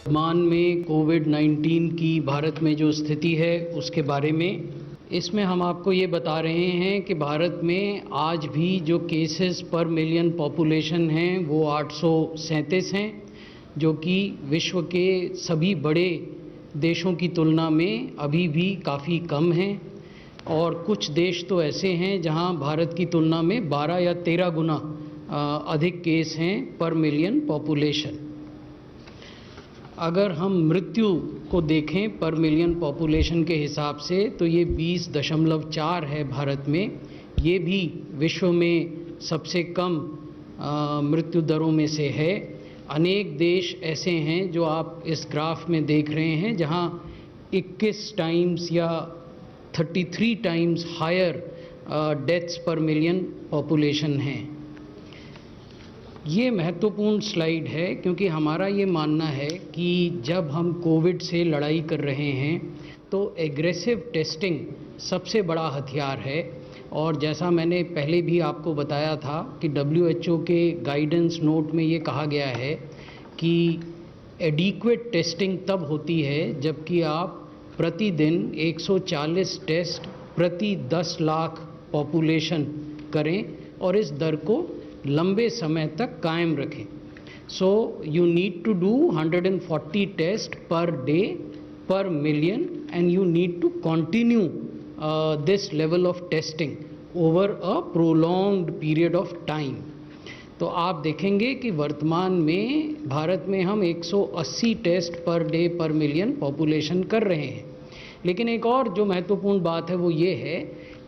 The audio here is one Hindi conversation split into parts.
वर्तमान में कोविड-19 की भारत में जो स्थिति है उसके बारे में। इसमें हम आपको ये बता रहे हैं कि भारत में आज भी जो केसेस पर मिलियन पॉपुलेशन हैं वो 837 हैं, जो कि विश्व के सभी बड़े देशों की तुलना में अभी भी काफ़ी कम हैं। और कुछ देश तो ऐसे हैं जहां भारत की तुलना में 12 या 13 गुना अधिक केस हैं पर मिलियन पॉपुलेशन। अगर हम मृत्यु को देखें पर मिलियन पॉपुलेशन के हिसाब से तो ये 20.4 है भारत में। ये भी विश्व में सबसे कम मृत्यु दरों में से है। अनेक देश ऐसे हैं जो आप इस ग्राफ में देख रहे हैं जहां 21 टाइम्स या 33 times higher deaths per million population हैं। ये महत्वपूर्ण स्लाइड है क्योंकि हमारा ये मानना है कि जब हम कोविड से लड़ाई कर रहे हैं तो एग्रेसिव टेस्टिंग सबसे बड़ा हथियार है। और जैसा मैंने पहले भी आपको बताया था कि WHO के गाइडेंस नोट में ये कहा गया है कि एडिक्वेट टेस्टिंग तब होती है जबकि आप प्रतिदिन 140 टेस्ट प्रति 10 लाख पॉपुलेशन करें और इस दर को लंबे समय तक कायम रखें। So you need to do 140 test per day per million and you need to continue this level of testing over a prolonged period of time। तो आप देखेंगे कि वर्तमान में भारत में हम 180 test per day per million population कर रहे हैं। लेकिन एक और जो महत्वपूर्ण बात है वो ये है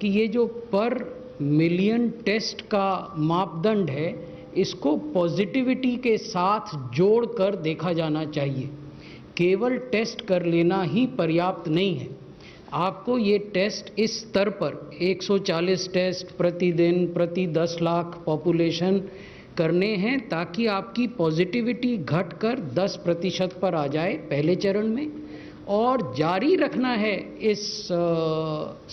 कि ये जो पर मिलियन टेस्ट का मापदंड है इसको पॉजिटिविटी के साथ जोड़कर देखा जाना चाहिए। केवल टेस्ट कर लेना ही पर्याप्त नहीं है। आपको ये टेस्ट इस स्तर पर 140 टेस्ट प्रतिदिन प्रति 10 लाख पॉपुलेशन करने हैं ताकि आपकी पॉजिटिविटी घटकर 10% पर आ जाए पहले चरण में, और जारी रखना है इस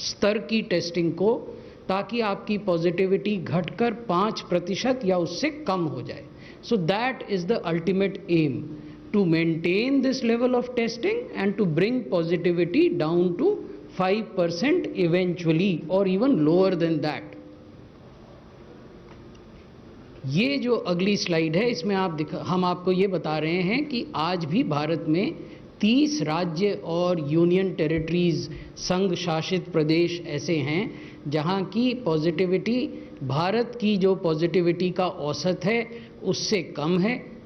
स्तर की टेस्टिंग को ताकि आपकी पॉजिटिविटी घटकर 5% या उससे कम हो जाए। So that is the ultimate aim, to maintain this level of testing and to bring positivity down to 5% eventually or even lower than that। ये जो अगली स्लाइड है इसमें हम आपको ये बता रहे हैं कि आज भी भारत में 30 राज्य और यूनियन टेरिटरीज संघ शासित प्रदेश ऐसे हैं जहां की पॉजिटिविटी भारत की जो पॉजिटिविटी का औसत है उससे कम है।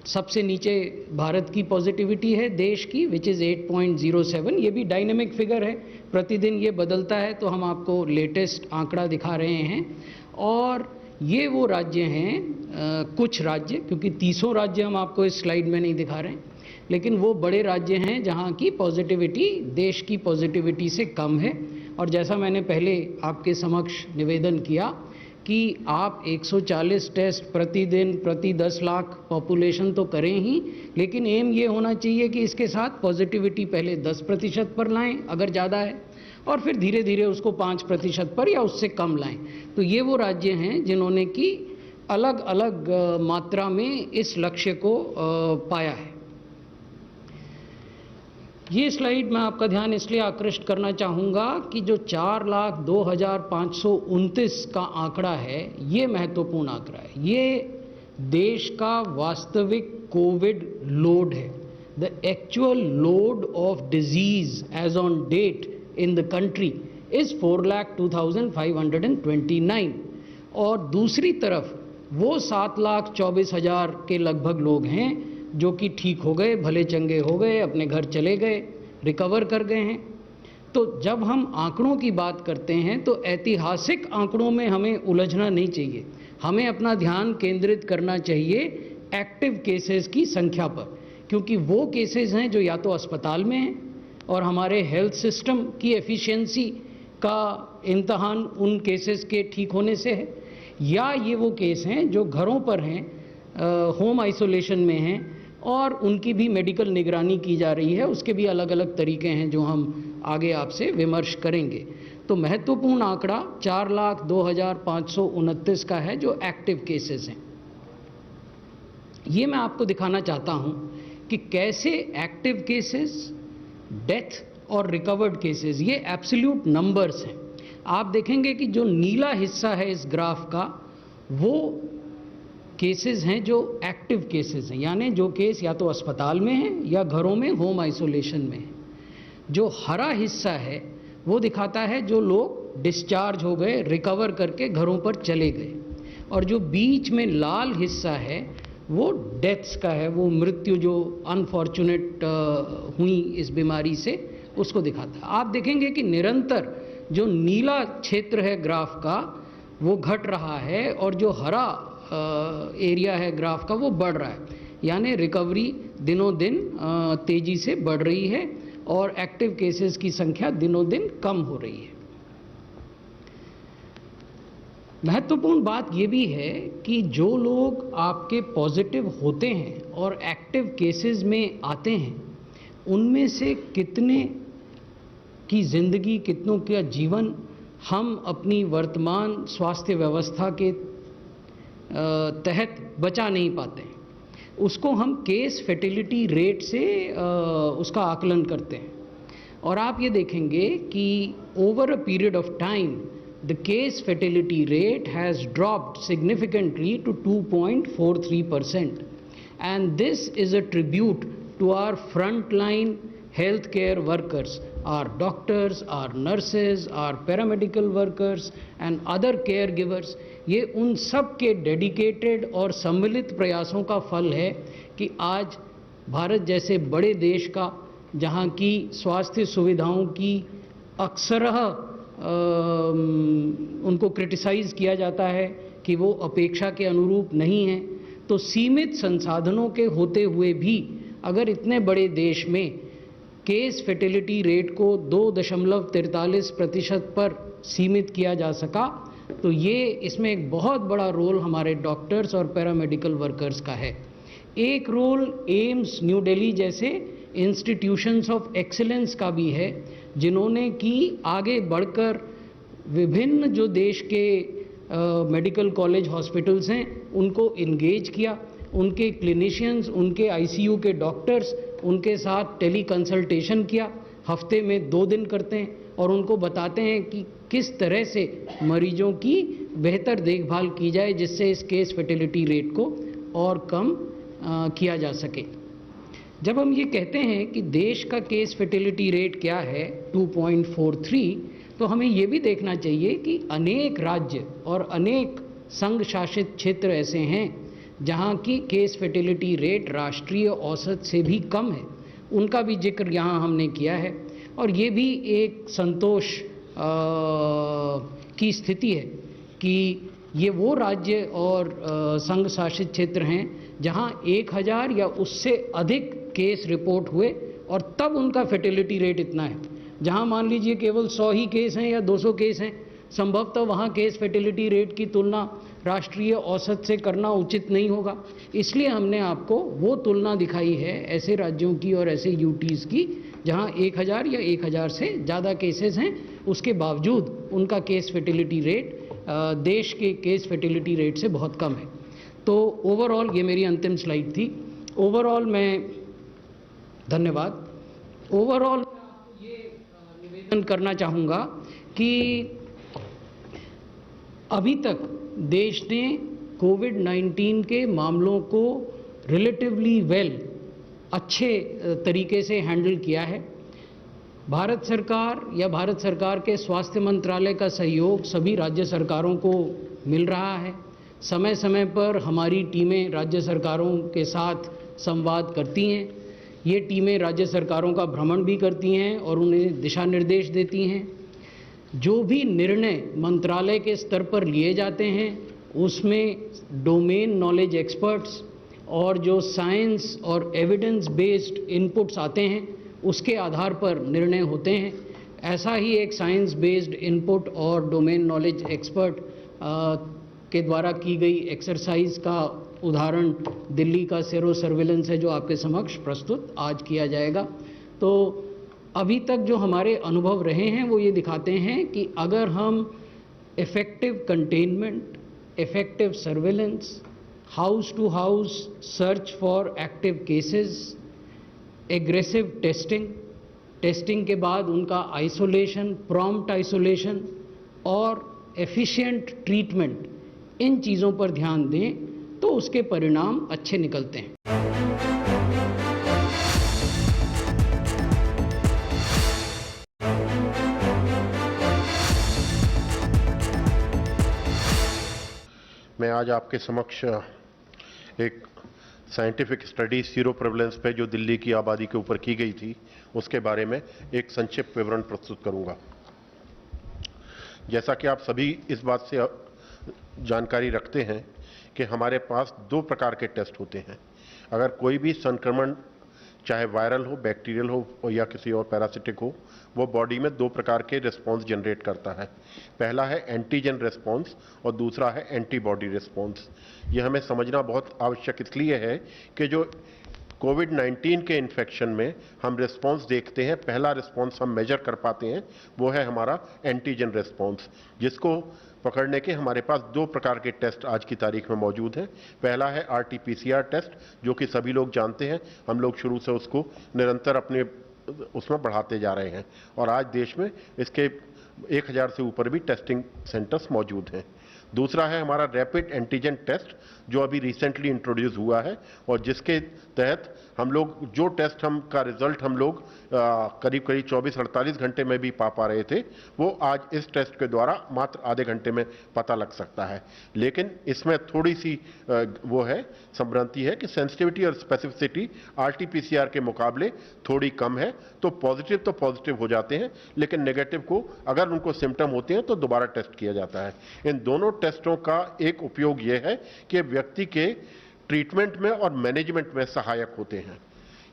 सबसे नीचे भारत की पॉजिटिविटी है देश की विच इज़ 8.07। ये भी डायनेमिक फिगर है, प्रतिदिन ये बदलता है, तो हम आपको लेटेस्ट आंकड़ा दिखा रहे हैं। और ये वो राज्य हैं कुछ राज्य, क्योंकि 30 राज्य हम आपको इस स्लाइड में नहीं दिखा रहे हैं, लेकिन वो बड़े राज्य हैं जहाँ की पॉजिटिविटी देश की पॉजिटिविटी से कम है। और जैसा मैंने पहले आपके समक्ष निवेदन किया कि आप 140 टेस्ट प्रतिदिन प्रति 10 लाख पॉपुलेशन तो करें ही, लेकिन एम ये होना चाहिए कि इसके साथ पॉजिटिविटी पहले 10% पर लाएं अगर ज़्यादा है, और फिर धीरे धीरे उसको 5% पर या उससे कम लाएं। तो ये वो राज्य हैं जिन्होंने कि अलग अलग मात्रा में इस लक्ष्य को पाया है। ये स्लाइड मैं आपका ध्यान इसलिए आकृष्ट करना चाहूँगा कि जो 4,02,529 का आंकड़ा है ये महत्वपूर्ण आंकड़ा है। ये देश का वास्तविक कोविड लोड है। The actual load of disease as on date in the country is 4,02,529। और दूसरी तरफ वो 7,24,000 के लगभग लोग हैं जो कि ठीक हो गए, भले चंगे हो गए, अपने घर चले गए, रिकवर कर गए हैं। तो जब हम आंकड़ों की बात करते हैं तो ऐतिहासिक आंकड़ों में हमें उलझना नहीं चाहिए। हमें अपना ध्यान केंद्रित करना चाहिए एक्टिव केसेस की संख्या पर, क्योंकि वो केसेस हैं जो या तो अस्पताल में हैं और हमारे हेल्थ सिस्टम की एफिशिएंसी का इम्तहान उन केसेस के ठीक होने से है, या ये वो केस हैं जो घरों पर हैं, होम आइसोलेशन में हैं और उनकी भी मेडिकल निगरानी की जा रही है। उसके भी अलग अलग तरीके हैं जो हम आगे आपसे विमर्श करेंगे। तो महत्वपूर्ण आंकड़ा 4,02,529 का है जो एक्टिव केसेस हैं। ये मैं आपको दिखाना चाहता हूं कि कैसे एक्टिव केसेस, डेथ और रिकवर्ड केसेस, ये एब्सोल्यूट नंबर्स हैं। आप देखेंगे कि जो नीला हिस्सा है इस ग्राफ का, वो केसेस हैं जो एक्टिव केसेस हैं, यानी जो केस या तो अस्पताल में हैं या घरों में होम आइसोलेशन में हैं। जो हरा हिस्सा है वो दिखाता है जो लोग डिस्चार्ज हो गए, रिकवर करके घरों पर चले गए। और जो बीच में लाल हिस्सा है वो डेथ्स का है, वो मृत्यु जो अनफॉर्चुनेट हुई इस बीमारी से, उसको दिखाता है। आप देखेंगे कि निरंतर जो नीला क्षेत्र है ग्राफ का वो घट रहा है और जो हरा एरिया है ग्राफ का वो बढ़ रहा है, यानी रिकवरी दिनों दिन तेज़ी से बढ़ रही है और एक्टिव केसेस की संख्या दिनों दिन कम हो रही है। महत्वपूर्ण बात ये भी है कि जो लोग आपके पॉजिटिव होते हैं और एक्टिव केसेस में आते हैं, उनमें से कितने की ज़िंदगी, कितनों का जीवन हम अपनी वर्तमान स्वास्थ्य व्यवस्था के तहत बचा नहीं पाते हैं। उसको हम केस फर्टिलिटी रेट से उसका आकलन करते हैं। और आप ये देखेंगे कि over a period of time the case fertility rate has dropped significantly to 2.43%, and this is a tribute to our frontline healthcare workers, our doctors, our nurses, our paramedical workers and other caregivers। ये उन सब के डेडिकेटेड और सम्मिलित प्रयासों का फल है कि आज भारत जैसे बड़े देश का, जहाँ की स्वास्थ्य सुविधाओं की अक्सरह उनको क्रिटिसाइज़ किया जाता है कि वो अपेक्षा के अनुरूप नहीं है, तो सीमित संसाधनों के होते हुए भी अगर इतने बड़े देश में केस फर्टिलिटी रेट को 2.43% पर सीमित किया जा सका, तो ये इसमें एक बहुत बड़ा रोल हमारे डॉक्टर्स और पैरामेडिकल वर्कर्स का है। एक रोल एम्स न्यू दिल्ली जैसे इंस्टीट्यूशंस ऑफ एक्सीलेंस का भी है, जिन्होंने कि आगे बढ़कर विभिन्न जो देश के मेडिकल कॉलेज हॉस्पिटल्स हैं उनको इंगेज किया, उनके क्लिनिशियंस, उनके आईसीयू के डॉक्टर्स उनके साथ टेली कंसल्टेशन किया, हफ्ते में 2 दिन करते हैं और उनको बताते हैं कि किस तरह से मरीजों की बेहतर देखभाल की जाए जिससे इस केस फर्टिलिटी रेट को और कम किया जा सके। जब हम ये कहते हैं कि देश का केस फर्टिलिटी रेट क्या है 2.43, तो हमें ये भी देखना चाहिए कि अनेक राज्य और अनेक संघ शासित क्षेत्र ऐसे हैं जहाँ की केस फर्टिलिटी रेट राष्ट्रीय औसत से भी कम है, उनका भी जिक्र यहाँ हमने किया है। और ये भी एक संतोष की स्थिति है कि ये वो राज्य और संघ शासित क्षेत्र हैं जहाँ 1000 या उससे अधिक केस रिपोर्ट हुए और तब उनका फर्टिलिटी रेट इतना है। जहाँ मान लीजिए केवल 100 ही केस हैं या 200 केस हैं, संभवतः वहाँ केस फर्टिलिटी रेट की तुलना राष्ट्रीय औसत से करना उचित नहीं होगा। इसलिए हमने आपको वो तुलना दिखाई है ऐसे राज्यों की और ऐसे यूटीज़ की जहाँ 1000 या 1000 से ज़्यादा केसेस हैं, उसके बावजूद उनका केस फर्टिलिटी रेट देश के केस फर्टिलिटी रेट से बहुत कम है। तो ओवरऑल ये मेरी अंतिम स्लाइड थी। ओवरऑल मैं धन्यवाद। ओवरऑल ये निवेदन करना चाहूँगा कि अभी तक देश ने कोविड-19 के मामलों को रिलेटिवली वेल अच्छे तरीके से हैंडल किया है। भारत सरकार या भारत सरकार के स्वास्थ्य मंत्रालय का सहयोग सभी राज्य सरकारों को मिल रहा है। समय समय पर हमारी टीमें राज्य सरकारों के साथ संवाद करती हैं। ये टीमें राज्य सरकारों का भ्रमण भी करती हैं और उन्हें दिशा निर्देश देती हैं। जो भी निर्णय मंत्रालय के स्तर पर लिए जाते हैं उसमें डोमेन नॉलेज एक्सपर्ट्स और जो साइंस और एविडेंस बेस्ड इनपुट्स आते हैं उसके आधार पर निर्णय होते हैं। ऐसा ही एक साइंस बेस्ड इनपुट और डोमेन नॉलेज एक्सपर्ट के द्वारा की गई एक्सरसाइज का उदाहरण दिल्ली का सेरो सर्विलेंस है जो आपके समक्ष प्रस्तुत आज किया जाएगा। तो अभी तक जो हमारे अनुभव रहे हैं वो ये दिखाते हैं कि अगर हम effective containment, effective surveillance, house to house search for active cases aggressive testing के बाद उनका आइसोलेशन, प्रॉम्प्ट आइसोलेशन और एफिशिएंट ट्रीटमेंट, इन चीज़ों पर ध्यान दें तो उसके परिणाम अच्छे निकलते हैं। मैं आज आपके समक्ष एक साइंटिफिक स्टडी सीरो प्रेवलेंस पे जो दिल्ली की आबादी के ऊपर की गई थी उसके बारे में एक संक्षिप्त विवरण प्रस्तुत करूंगा। जैसा कि आप सभी इस बात से जानकारी रखते हैं कि हमारे पास दो प्रकार के टेस्ट होते हैं। अगर कोई भी संक्रमण चाहे वायरल हो, बैक्टीरियल हो या किसी और पैरासिटिक हो, वो बॉडी में दो प्रकार के रिस्पॉन्स जनरेट करता है। पहला है एंटीजन रिस्पॉन्स और दूसरा है एंटीबॉडी रिस्पॉन्स। यह हमें समझना बहुत आवश्यक इसलिए है कि जो कोविड-19 के इन्फेक्शन में हम रिस्पॉन्स देखते हैं, पहला रिस्पॉन्स हम मेजर कर पाते हैं, वो है हमारा एंटीजन रिस्पॉन्स, जिसको पकड़ने के हमारे पास दो प्रकार के टेस्ट आज की तारीख में मौजूद हैं। पहला है RT-PCR टेस्ट, जो कि सभी लोग जानते हैं, हम लोग शुरू से उसको निरंतर अपने उसमें बढ़ाते जा रहे हैं और आज देश में इसके 1000 से ऊपर भी टेस्टिंग सेंटर्स मौजूद हैं। दूसरा है हमारा रैपिड एंटीजन टेस्ट, जो अभी रिसेंटली इंट्रोड्यूस हुआ है और जिसके तहत हम लोग जो टेस्ट का रिजल्ट हम लोग करीब 24-48 घंटे में भी पा रहे थे, वो आज इस टेस्ट के द्वारा मात्र आधे घंटे में पता लग सकता है। लेकिन इसमें थोड़ी सी वो है, संभ्रांति है कि सेंसिटिविटी और स्पेसिफिसिटी RT-PCR के मुकाबले थोड़ी कम है। तो पॉजिटिव हो जाते हैं, लेकिन नेगेटिव को अगर उनको सिम्टम होते हैं तो दोबारा टेस्ट किया जाता है। इन दोनों टेस्टों का एक उपयोग यह है कि व्यक्ति के ट्रीटमेंट में और मैनेजमेंट में सहायक होते हैं।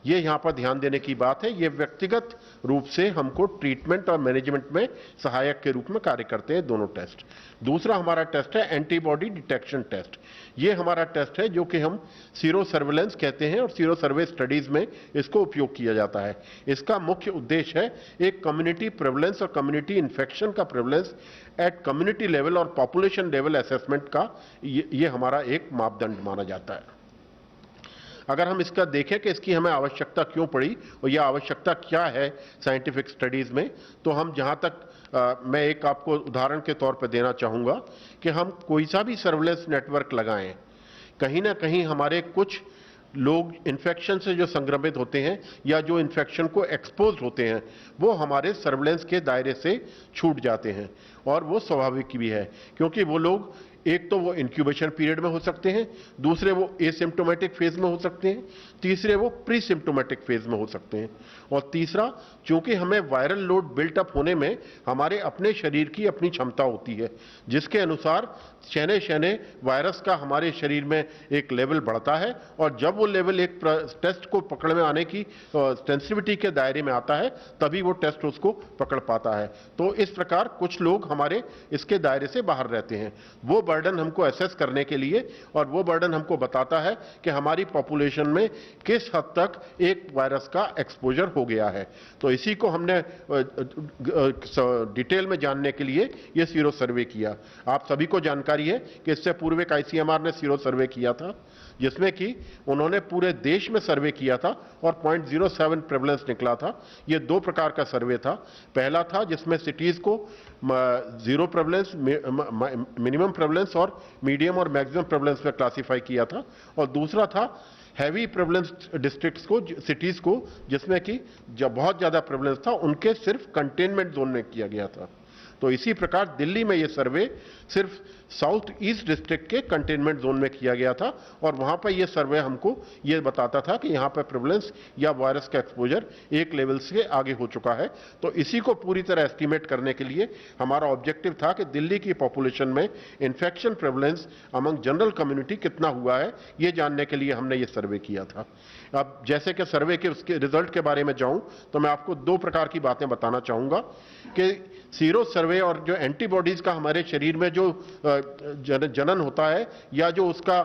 ये यहाँ पर ध्यान देने की बात है, ये व्यक्तिगत रूप से हमको ट्रीटमेंट और मैनेजमेंट में सहायक के रूप में कार्य करते हैं दोनों टेस्ट। दूसरा हमारा टेस्ट है एंटीबॉडी डिटेक्शन टेस्ट। ये हमारा टेस्ट है जो कि हम सीरो सर्वेलेंस कहते हैं और सीरो सर्वे स्टडीज में इसको उपयोग किया जाता है। इसका मुख्य उद्देश्य है एक कम्युनिटी प्रेवलेंस और कम्युनिटी इन्फेक्शन का प्रेवलेंस एट कम्युनिटी लेवल और पॉपुलेशन लेवल असेसमेंट का ये हमारा एक मापदंड माना जाता है। अगर हम इसका देखें कि इसकी हमें आवश्यकता क्यों पड़ी और यह आवश्यकता क्या है साइंटिफिक स्टडीज में, तो हम जहां तक मैं एक आपको उदाहरण के तौर पर देना चाहूंगा कि हम कोई सा भी सर्विलेंस नेटवर्क लगाएं, कहीं ना कहीं हमारे कुछ लोग इन्फेक्शन से जो संक्रमित होते हैं या जो इन्फेक्शन को एक्सपोज होते हैं, वो हमारे सर्विलेंस के दायरे से छूट जाते हैं। और वो स्वाभाविक भी है, क्योंकि वो लोग एक तो वो इंक्यूबेशन पीरियड में हो सकते हैं, दूसरे वो एसिम्प्टोमेटिक फेज में हो सकते हैं, तीसरे वो प्री सिम्प्टोमेटिक फेज में हो सकते हैं, और तीसरा, चूंकि हमें वायरल लोड बिल्टअप होने में हमारे अपने शरीर की अपनी क्षमता होती है, जिसके अनुसार शहने वायरस का हमारे शरीर में एक लेवल बढ़ता है, और जब वो लेवल एक टेस्ट को पकड़ में आने की सेंसिटिविटी के दायरे में आता है, तभी वो टेस्ट उसको पकड़ पाता है। तो इस प्रकार कुछ लोग हमारे इसके दायरे से बाहर रहते हैं। वो बर्डन हमको असेस करने के लिए, और वो बर्डन हमको बताता है कि हमारी पॉपुलेशन में किस हद तक एक वायरस का एक्सपोजर हो गया है। तो इसी को हमने डिटेल में जानने के लिए ये सीरो सर्वे किया। आप सभी को जानकारी है कि इससे पूर्व एक ICMR ने सीरो सर्वे किया था, जिसमें कि उन्होंने पूरे देश में सर्वे किया था और 0.07 प्रेवलेंस निकला था। ये दो प्रकार का सर्वे था। पहला था जिसमें सिटीज को जीरो प्रेवलेंस, मिनिमम प्रेवलेंस और मीडियम और मैक्सिमम प्रेवलेंस में क्लासिफाई किया था, और दूसरा था हैवी प्रेवलेंस डिस्ट्रिक्ट्स को, सिटीज को, जिसमें कि जब बहुत ज्यादा प्रेवलेंस था उनके सिर्फ कंटेनमेंट जोन में किया गया था। तो इसी प्रकार दिल्ली में यह सर्वे सिर्फ साउथ ईस्ट डिस्ट्रिक्ट के कंटेनमेंट जोन में किया गया था, और वहां पर यह सर्वे हमको यह बताता था कि यहां पर प्रेवलेंस या वायरस का एक्सपोजर एक लेवल से आगे हो चुका है। तो इसी को पूरी तरह एस्टिमेट करने के लिए हमारा ऑब्जेक्टिव था कि दिल्ली की पॉपुलेशन में infection prevalence among general community कितना हुआ है, यह जानने के लिए हमने ये सर्वे किया था। अब जैसे कि सर्वे के उसके रिजल्ट के बारे में जाऊं, तो मैं आपको दो प्रकार की बातें बताना चाहूंगा कि सीरो सर्वे और जो एंटीबॉडीज का हमारे शरीर में जो जनन होता है या जो उसका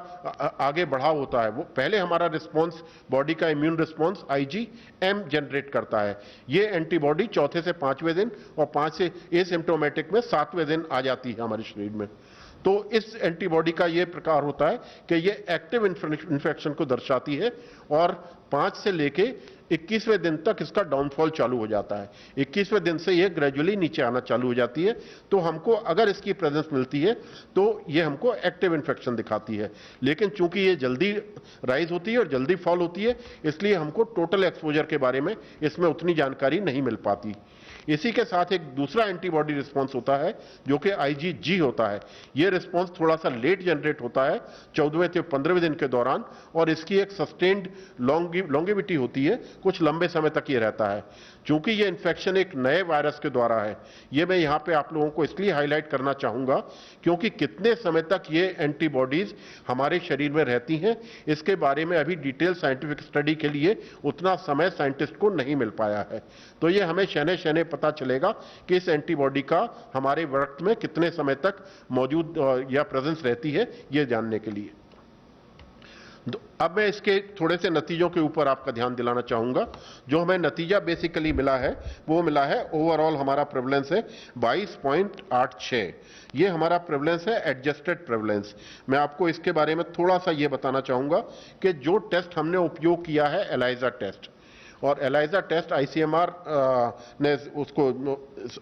आगे बढ़ाव होता है, वो पहले हमारा रिस्पॉन्स, बॉडी का इम्यून रिस्पॉन्स IgM जनरेट करता है। ये एंटीबॉडी चौथे से 5वें दिन और 5 से एसिम्प्टोमेटिक में 7वें दिन आ जाती है हमारे शरीर में। तो इस एंटीबॉडी का ये प्रकार होता है कि ये एक्टिव इन्फेक्शन को दर्शाती है और 5 से लेके 21वें दिन तक इसका डाउनफॉल चालू हो जाता है। 21वें दिन से ये ग्रेजुअली नीचे आना चालू हो जाती है। तो हमको अगर इसकी प्रेजेंस मिलती है तो ये हमको एक्टिव इन्फेक्शन दिखाती है, लेकिन चूंकि ये जल्दी राइज होती है और जल्दी फॉल होती है, इसलिए हमको टोटल एक्सपोजर के बारे में इसमें उतनी जानकारी नहीं मिल पाती। इसी के साथ एक दूसरा एंटीबॉडी रिस्पांस होता है जो कि IgG होता है। यह रिस्पांस थोड़ा सा लेट जनरेट होता है 14वें से 15वें दिन के दौरान, और इसकी एक सस्टेन्ड लॉन्गेविटी होती है, कुछ लंबे समय तक ये रहता है। चूंकि ये इन्फेक्शन एक नए वायरस के द्वारा है, ये मैं यहाँ पे आप लोगों को इसलिए हाईलाइट करना चाहूंगा क्योंकि कितने समय तक ये एंटीबॉडीज हमारे शरीर में रहती हैं, इसके बारे में अभी डिटेल साइंटिफिक स्टडी के लिए उतना समय साइंटिस्ट को नहीं मिल पाया है। तो ये हमें शने शने पता चलेगा कि इस एंटीबॉडी का हमारे रक्त में कितने समय तक मौजूद या प्रेजेंस रहती है, ये जानने के लिए। अब मैं इसके थोड़े से नतीजों के ऊपर आपका ध्यान दिलाना चाहूंगा। जो हमें नतीजा बेसिकली मिला है वो मिला है, ओवरऑल हमारा प्रेवलेंस है 22.86। ये हमारा प्रेवलेंस है एडजस्टेड प्रेवलेंस। मैं आपको इसके बारे में थोड़ा सा ये बताना चाहूंगा कि जो टेस्ट हमने उपयोग किया है एलाइजा टेस्ट, और एलाइजा टेस्ट ICMR ने उसको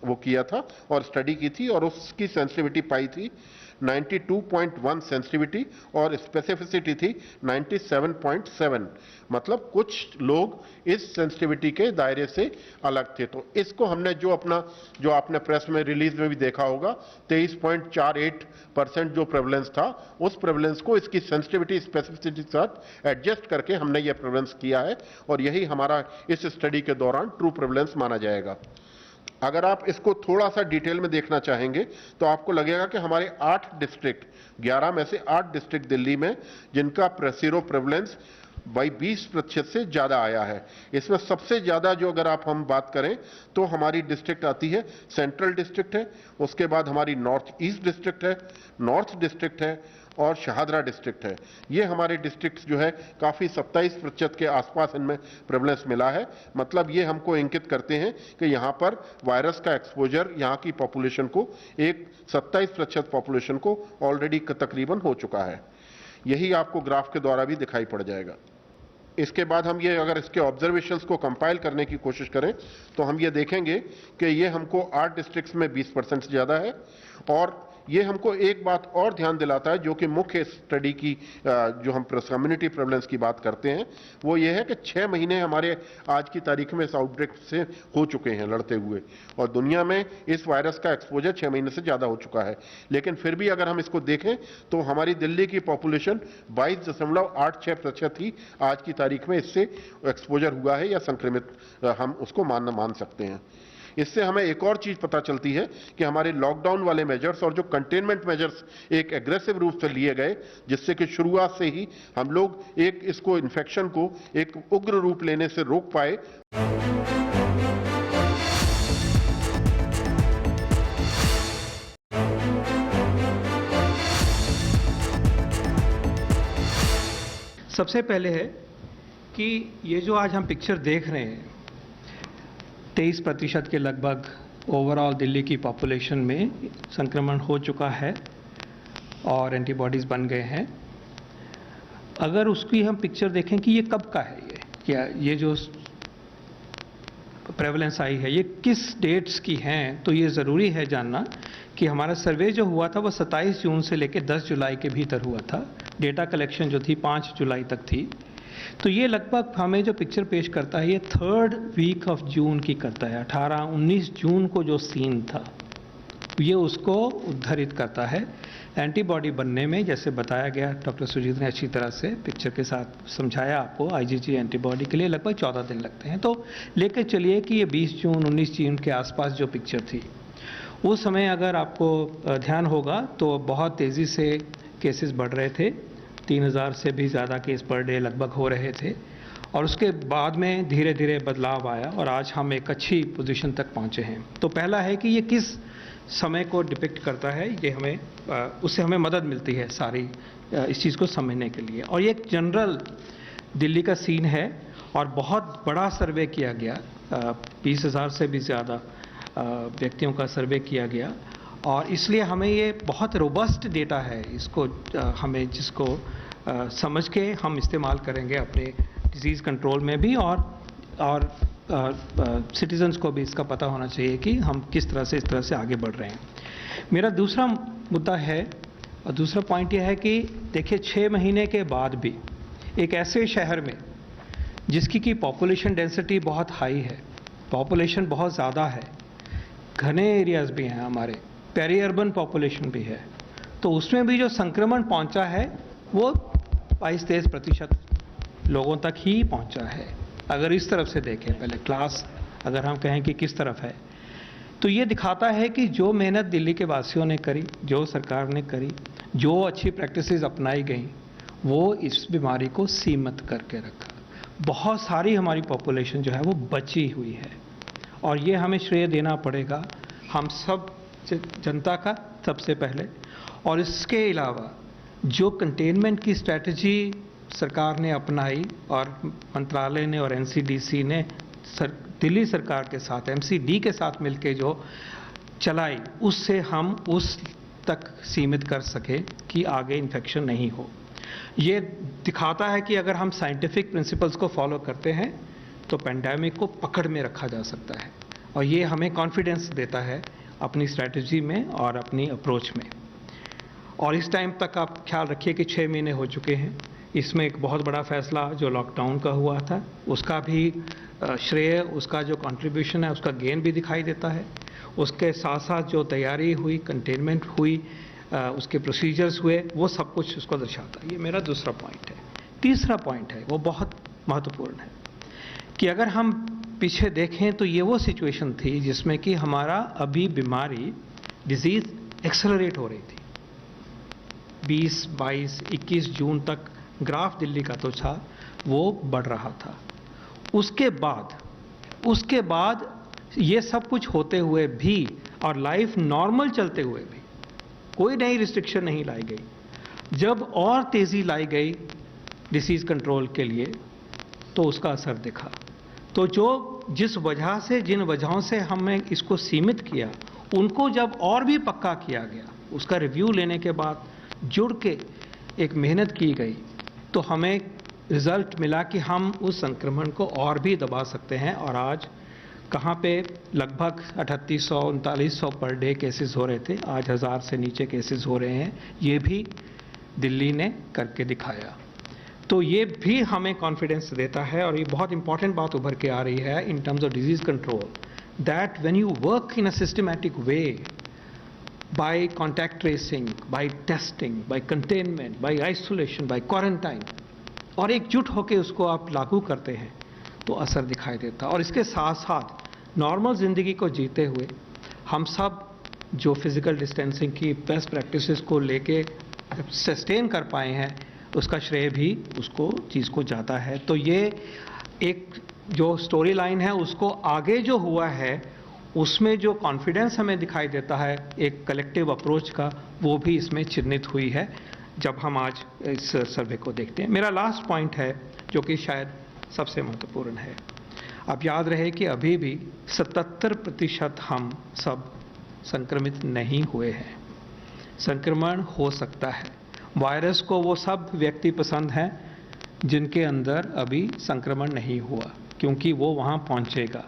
वो किया था और स्टडी की थी, और उसकी सेंसिटिविटी पाई थी 92.1 सेंसिटिविटी और स्पेसिफिसिटी थी 97.7। मतलब कुछ लोग इस सेंसिटिविटी के दायरे से अलग थे। तो इसको हमने जो आपने प्रेस में रिलीज में भी देखा होगा 23.48% जो प्रेवलेंस था, उस प्रेवलेंस को इसकी सेंसिटिविटी स्पेसिफिसिटी के साथ एडजस्ट करके हमने ये प्रेवलेंस किया है, और यही हमारा इस स्टडी के दौरान ट्रू प्रेवलेंस माना जाएगा। अगर आप इसको थोड़ा सा डिटेल में देखना चाहेंगे तो आपको लगेगा कि हमारे 8 डिस्ट्रिक्ट, 11 में से 8 डिस्ट्रिक्ट दिल्ली में, जिनका सीरो प्रेवलेंस 20% से ज्यादा आया है। इसमें सबसे ज्यादा जो अगर हम बात करें तो हमारी डिस्ट्रिक्ट आती है, सेंट्रल डिस्ट्रिक्ट है, उसके बाद हमारी नॉर्थ ईस्ट डिस्ट्रिक्ट है, नॉर्थ डिस्ट्रिक्ट है और शाहदरा डिस्ट्रिक्ट है। ये हमारे डिस्ट्रिक्ट जो है काफी 27% के आसपास इनमें प्रेवलेंस मिला है। मतलब ये हमको इंगित करते हैं कि यहाँ पर वायरस का एक्सपोजर यहाँ की पॉपुलेशन को, एक 27% पॉपुलेशन को ऑलरेडी तकरीबन हो चुका है। यही आपको ग्राफ के द्वारा भी दिखाई पड़ जाएगा। इसके बाद हम ये अगर इसके ऑब्जर्वेशंस को कंपाइल करने की कोशिश करें तो हम ये देखेंगे कि ये हमको 8 डिस्ट्रिक्ट्स में 20% से ज्यादा है। और ये हमको एक बात और ध्यान दिलाता है, जो कि मुख्य स्टडी की जो हम कम्युनिटी प्रेवलेंस की बात करते हैं, वो ये है कि 6 महीने हमारे आज की तारीख में इस आउटब्रेक से हो चुके हैं लड़ते हुए, और दुनिया में इस वायरस का एक्सपोजर 6 महीने से ज्यादा हो चुका है। लेकिन फिर भी अगर हम इसको देखें तो हमारी दिल्ली की पॉपुलेशन 22.86% ही आज की तारीख में इससे एक्सपोजर हुआ है या संक्रमित हम उसको मान सकते हैं। इससे हमें एक और चीज पता चलती है कि हमारे लॉकडाउन वाले मेजर्स और जो कंटेनमेंट मेजर्स एक एग्रेसिव रूप से लिए गए, जिससे कि शुरुआत से ही हम लोग इसको इन्फेक्शन को एक उग्र रूप लेने से रोक पाए। सबसे पहले है कि ये जो आज हम पिक्चर देख रहे हैं, 23% के लगभग ओवरऑल दिल्ली की पॉपुलेशन में संक्रमण हो चुका है और एंटीबॉडीज़ बन गए हैं। अगर उसकी हम पिक्चर देखें कि ये कब का है, ये जो प्रेवलेंस आई है ये किस डेट्स की हैं, तो ये ज़रूरी है जानना कि हमारा सर्वे जो हुआ था वो 27 जून से लेकर 10 जुलाई के भीतर हुआ था। डेटा कलेक्शन जो थी 5 जुलाई तक थी। तो ये लगभग हमें जो पिक्चर पेश करता है ये 3rd वीक ऑफ जून की करता है। 18-19 जून को जो सीन था ये उसको उद्धरित करता है। एंटीबॉडी बनने में, जैसे बताया गया, डॉक्टर सुजीत ने अच्छी तरह से पिक्चर के साथ समझाया आपको, IgG एंटीबॉडी के लिए लगभग 14 दिन लगते हैं। तो लेकर चलिए कि ये 20 जून 19 जून के आसपास जो पिक्चर थी, उस समय अगर आपको ध्यान होगा तो बहुत तेज़ी से केसेस बढ़ रहे थे। 3000 से भी ज़्यादा केस पर डे लगभग हो रहे थे, और उसके बाद में धीरे धीरे बदलाव आया और आज हम एक अच्छी पोजीशन तक पहुंचे हैं। तो पहला है कि ये किस समय को डिपिक्ट करता है, ये हमें उससे हमें मदद मिलती है सारी इस चीज़ को समझने के लिए। और ये एक जनरल दिल्ली का सीन है और बहुत बड़ा सर्वे किया गया, 20,000 से भी ज़्यादा व्यक्तियों का सर्वे किया गया, और इसलिए हमें ये बहुत रोबस्ट डेटा है, इसको हमें जिसको समझ के हम इस्तेमाल करेंगे अपने डिजीज़ कंट्रोल में भी, और सिटीजन्स को भी इसका पता होना चाहिए कि हम किस तरह से इस तरह से आगे बढ़ रहे हैं। मेरा दूसरा मुद्दा है, और दूसरा पॉइंट यह है कि देखिए 6 महीने के बाद भी एक ऐसे शहर में जिसकी की पॉपुलेशन डेंसिटी बहुत हाई है, पॉपुलेशन बहुत ज़्यादा है, घने एरियाज़ भी हैं हमारे, पेरी अर्बन पॉपुलेशन भी है, तो उसमें भी जो संक्रमण पहुंचा है वो 22-23% लोगों तक ही पहुंचा है। अगर इस तरफ से देखें, पहले क्लास अगर हम कहें कि किस तरफ है, तो ये दिखाता है कि जो मेहनत दिल्ली के वासियों ने करी, जो सरकार ने करी, जो अच्छी प्रैक्टिसेस अपनाई गई, वो इस बीमारी को सीमित करके रखा। बहुत सारी हमारी पॉपुलेशन जो है वो बची हुई है, और ये हमें श्रेय देना पड़ेगा हम सब जनता का सबसे पहले। और इसके अलावा जो कंटेनमेंट की स्ट्रैटेजी सरकार ने अपनाई और मंत्रालय ने और एनसीडीसी ने दिल्ली सरकार के साथ, एमसीडी के साथ मिलकर जो चलाई, उससे हम उस तक सीमित कर सके कि आगे इन्फेक्शन नहीं हो। ये दिखाता है कि अगर हम साइंटिफिक प्रिंसिपल्स को फॉलो करते हैं तो पेंडेमिक को पकड़ में रखा जा सकता है, और ये हमें कॉन्फिडेंस देता है अपनी स्ट्रैटेजी में और अपनी अप्रोच में। और इस टाइम तक आप ख्याल रखिए कि 6 महीने हो चुके हैं, इसमें एक बहुत बड़ा फैसला जो लॉकडाउन का हुआ था उसका भी श्रेय, उसका जो कंट्रीब्यूशन है उसका गेन भी दिखाई देता है। उसके साथ साथ जो तैयारी हुई, कंटेनमेंट हुई, उसके प्रोसीजर्स हुए, वो सब कुछ उसको दर्शाता है। ये मेरा दूसरा पॉइंट है। तीसरा पॉइंट है वो बहुत महत्वपूर्ण है कि अगर हम पीछे देखें तो ये वो सिचुएशन थी जिसमें कि हमारा अभी बीमारी, डिजीज एक्सेलरेट हो रही थी। 20, 22, 21 जून तक ग्राफ दिल्ली का तो था वो बढ़ रहा था। उसके बाद ये सब कुछ होते हुए भी और लाइफ नॉर्मल चलते हुए भी कोई नई रिस्ट्रिक्शन नहीं लाई गई। जब और तेज़ी लाई गई डिसीज़ कंट्रोल के लिए तो उसका असर दिखा। तो जिन वजहों से हमने इसको सीमित किया, उनको जब और भी पक्का किया गया, उसका रिव्यू लेने के बाद जुड़ के एक मेहनत की गई, तो हमें रिज़ल्ट मिला कि हम उस संक्रमण को और भी दबा सकते हैं। और आज कहाँ पे लगभग 3800-3900 पर डे केसेस हो रहे थे, आज 1000 से नीचे केसेस हो रहे हैं। ये भी दिल्ली ने करके दिखाया। तो ये भी हमें कॉन्फिडेंस देता है, और ये बहुत इंपॉर्टेंट बात उभर के आ रही है in terms of disease control, that when you work in a systematic way, by contact tracing, by testing, by containment, by isolation, by quarantine, और एकजुट होकर उसको आप लागू करते हैं तो असर दिखाई देता है। और इसके साथ साथ नॉर्मल ज़िंदगी को जीते हुए हम सब जो फिज़िकल डिस्टेंसिंग की बेस्ट प्रैक्टिसेस को लेके सस्टेन कर पाए हैं, उसका श्रेय भी उसको चीज़ को जाता है। तो ये एक जो स्टोरी लाइन है, उसको आगे जो हुआ है उसमें जो कॉन्फिडेंस हमें दिखाई देता है एक कलेक्टिव अप्रोच का, वो भी इसमें चिन्हित हुई है जब हम आज इस सर्वे को देखते हैं। मेरा लास्ट पॉइंट है जो कि शायद सबसे महत्वपूर्ण है। आप याद रहे कि अभी भी 77% हम सब संक्रमित नहीं हुए हैं। संक्रमण हो सकता है। वायरस को वो सब व्यक्ति पसंद हैं जिनके अंदर अभी संक्रमण नहीं हुआ, क्योंकि वो वहाँ पहुँचेगा।